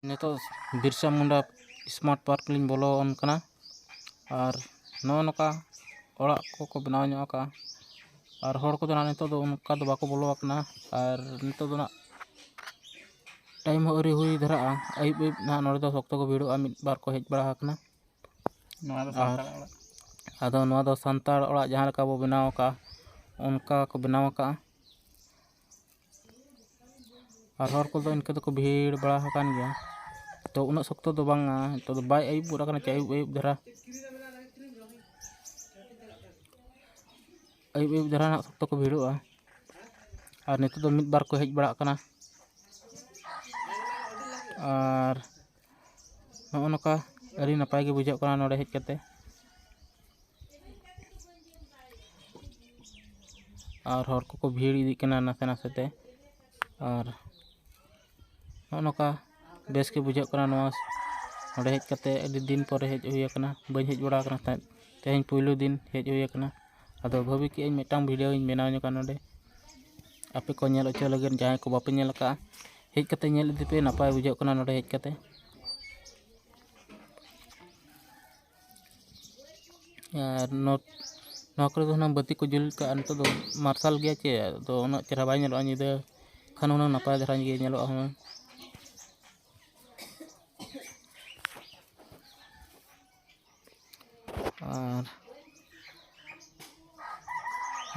नितो Birsa Munda smart park लिंग बोलोन कना और नौका ओड़ा को बनाव ᱧᱚᱜ ᱟᱠᱟ और हर को नितो उनका बाको बोलो और नितो टाइम अरी हुई धरा अयुब अयुब ना नोड़े दो सख्त को भिड़ोआ मिद बार को हेज बड़ा हकना आदो नोआ दो संतार ओड़ा जहां लका बो बनाव का उनका को बनाव का और हर को इनके तो को भीड़ बड़ा हकान गया तो उन सख्त तो बांगा तो बाय अयुब बुरा कना अयुब अयुब धरा अयुब अयुब धरा ना सख्त को भिड़ोआ और नितो तो मिद बार को हेज बड़ा कना और नौका अरी नपाय के बुझाव कना नोड़े हेज कते और हर को भीड़ इदी कना नासे नासे ते और नौका बेस के बुझाव कना नोड़े हेज कते अडी दिन पर हेज हुई कना बई हेज बड़ा कना तेहें पुइलो दिन हेज हुई कना आदो भाभी कि मिटांग वीडियो इन बनाव ᱧᱚᱜᱟ नोडे आपे को नेल ओचो लगन जहां को बापे नेल का हेज कते नेल इदी पे नपाय बुझाव कना नोडे हेज कते और नौकरी तो बत्ती को जुल का नितो दो मार्शल गया चे तो उना चेहरा बाय नेलो निदे खान उना नपाय धरा गे नेलो और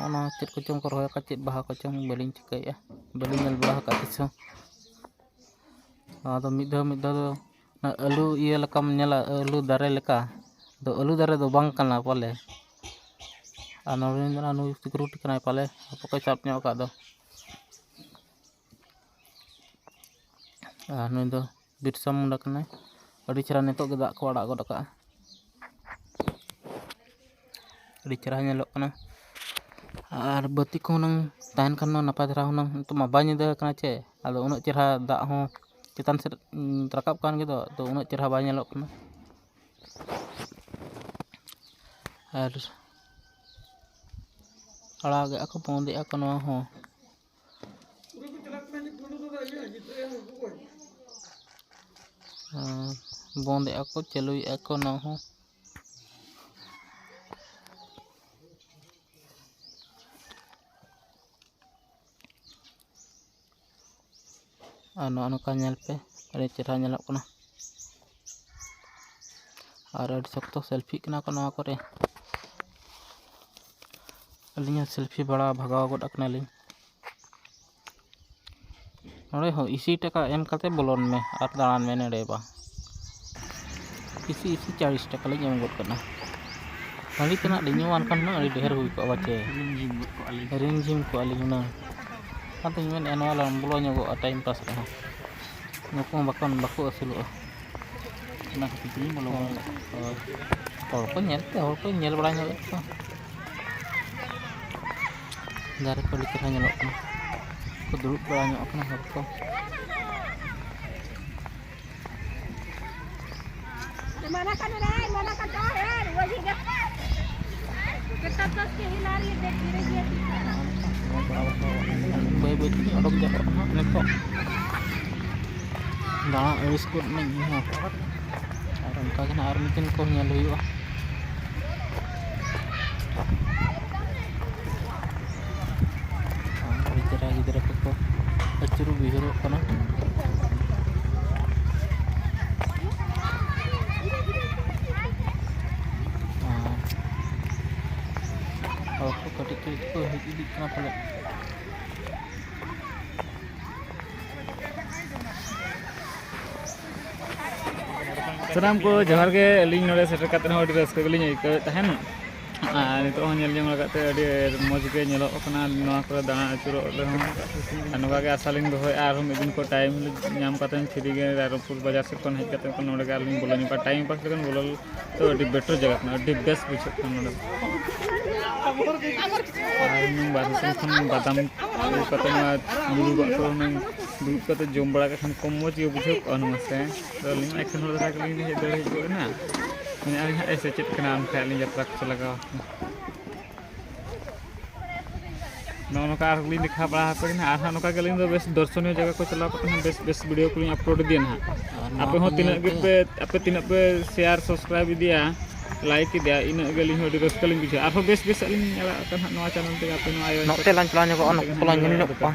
ओना चेत को चों को रोय का चेत बाहा को चों बलिंग चिकैया बलिंग नेल बड़ा का तिसो आदो मिद दो ना आलू इया लकाम नेला आलू दारे लका दो आलू दारे दो बांग कना पाले आ नरेंद्र नु सिक्योरिटी कना पाले पको चाप ᱧᱚᱜ का दो आ नुई दो बिरसा मुंडा कना अडी चरा नितो गे दाग को आड़ा गोड का अडी चरा नेलो कना और बत्ती को नंग ताहन कन नपा धरा हुनंग तो मा बाय निदा कना चे आदो उना चेहरा दाग हो चितान से रकाब कान गे तो उना चेहरा बाय नेलो कना और अड़ा गे ako बोंदे ako नवा हो बोंदे ako चलुई ako ना हो नौका नेल पे अरे चेहरा नेलोग कना और अड़ी सख्त सेल्फी कना को नवा करे अलिया सेल्फी बड़ा भगाव गोड अकनाली नोड़े हो इसी टका एम कते बोलोन में और दाड़ान में नेड़े बा इसी 40 टका ले एम गोड कना हाली तना लिनुआन कन ना अड़ी ढेर हुई को बाचे रिमझिम को अली ना आतो मेन एनवाल बोलो ᱧᱚᱜᱚ टाइम पास रहा नुको बाको असुलो ना कितनी बोलो और को नेल बड़ा ᱧᱚᱜ को दारे को लिखा ᱧᱮᱞᱚᱜ कना को दुड़ुब बड़ा ᱧᱚᱜ कना हर को mana kan to हे वही के कितना तक के हिलारी देख रही है बाय अडक जा नितो दाड़ा अरिस को नहीं हो और उनका के और मिटिन को नेल हुई गिदरा को अचुरु बिहरो कना और को कटी को हिदी कना पड़े सलाम को जहर के अलिंग नोड़े सेटर काते हो अडी रस्क गलिंग इक तहन नितो नेल जंग लगाते अडी मौज के नेलो कना नवा को दाना अचुरो लेहो नवा के आसालिंग दोय आर हम दिन को टाइम नाम काते फ्री गे रायपुर बाजार से कोन हेज काते को नोड़े के अलिंग बोलो निपा टाइम पास लेकिन बोलो तो अडी बेटर जगह ना अडी बेस्ट बुझ सकता नोड़े आर बार से बादाम काते ना बुलु को नंग दूध काते जम बड़ा के खन कम मौज के बुझ अनुमसे तो लिंग एक्शन हो रहा के लिंग हेज दे ना मैं अभी ऐसे चेक करना हम खाली यात्रा को लगा नौका आरली दिखा बड़ा पे ना आर नौका के लिंग बेस दर्शनीय जगह को चला बेस बेस वीडियो को अपलोड दिए ना Apa hon tinak pe share subscribe dia like dia ina gali ho di raskaling bisa arho bes alin nyala akan hak noa channel te ape no ayo nok telan celanya kok anak pulang nyinok pa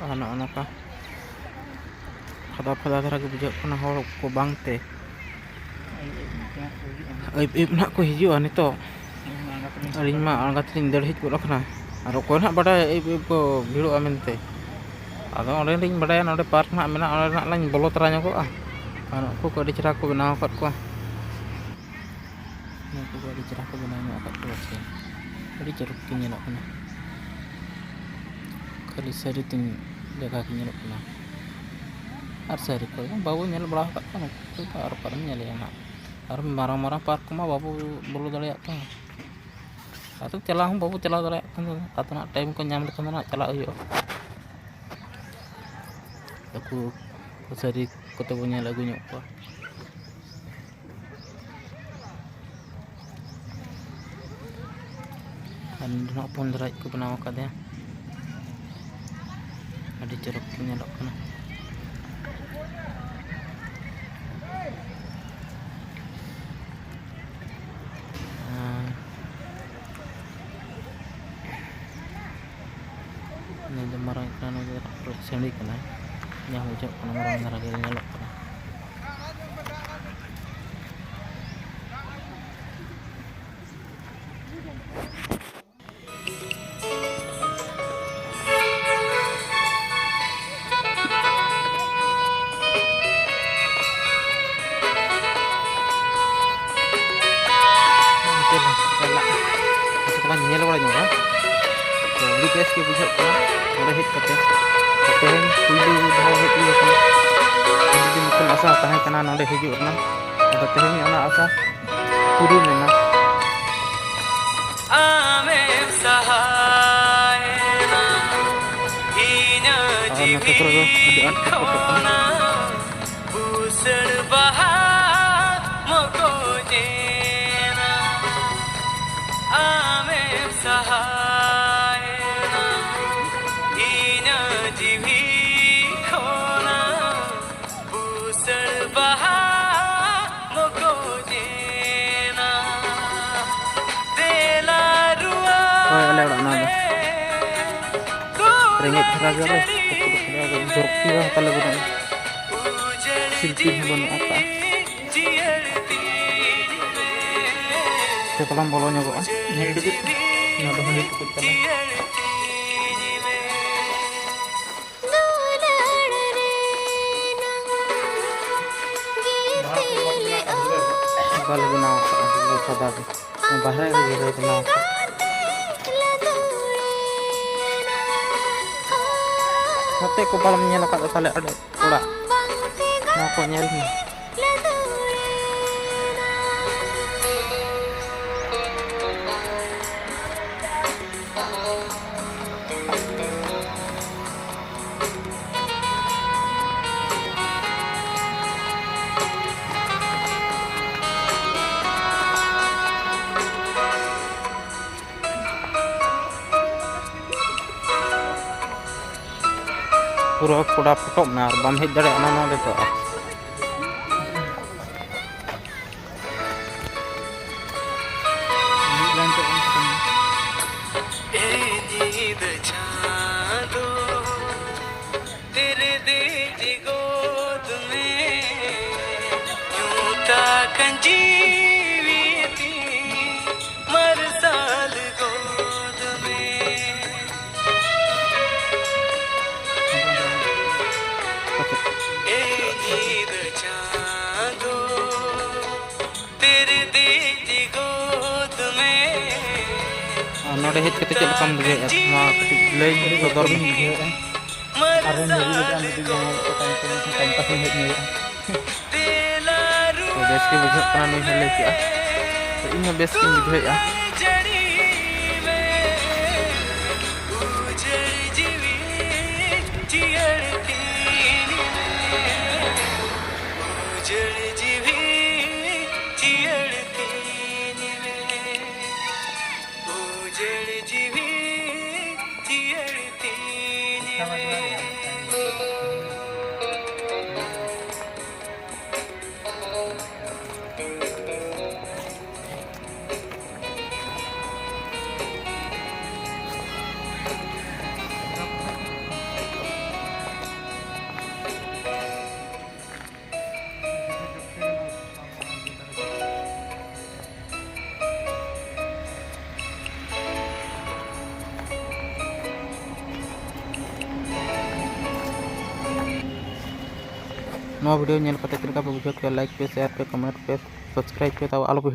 anak-anak ka kada lagi bijak kena hor ko bangte ib nak ko hijau nito aling mah angkat tin derhit ko lakna aro ko nak bada ib ko biru amente ado onde ring bada onde park nak mena onde nak lain bolo teranya ko anak ko adi cerah ko benaw kat ko ni ko adi cerah ko benaw kat ko sih adi ceruk nyelok kena kali sari tin jaga nyelok kena ar sari ko bawa nyel belah kat kan ko ar parang nyel ya nak ar marang-marang park mah babu bolo daleak kan atau celah babu celah daleak kan atau nak time ko nyam kan nak celah yo aku sari ko to punya lagu nyok ko kan nak pun derai ko benaw kat ya ada ceruk nyelok kana ini marang kan udah sendi kana yang hujak kana marang ngarage nyelok kana nyel wala nyoba to beli gas ke bujak kana ora hit kate tehen pulu dhaw hit ni kana jadi mungkin asa tahan kana nonde hijau na ada tehen ni ana asa puru mena ame sahayna ina jivi khona busar baha moko jena ame sahayna ina jivi khona busar baha moko jena dela ruwa ale ora na ringgit raga le jorki lah kalau benar silpi bon apa sekolah bolonya kok ini dikit nado hendak ikut kana kalau benar sadar bahaya gitu benar Nate ko pala nyala ka tali ada pula. Nako nyali. Pura pura pokok benar, bam hit dari anak itu. Node hit kita cek lekam beli ya, mau lain kotor nih. Arun jadi kita ambil di bawah tempat hit nih. So best kita buat pernah nih lagi ya. Ini best kita juga ya. No video नेल कते तरीका पे बुझो के like पे share पे comment पे subscribe पे ताव आलो पे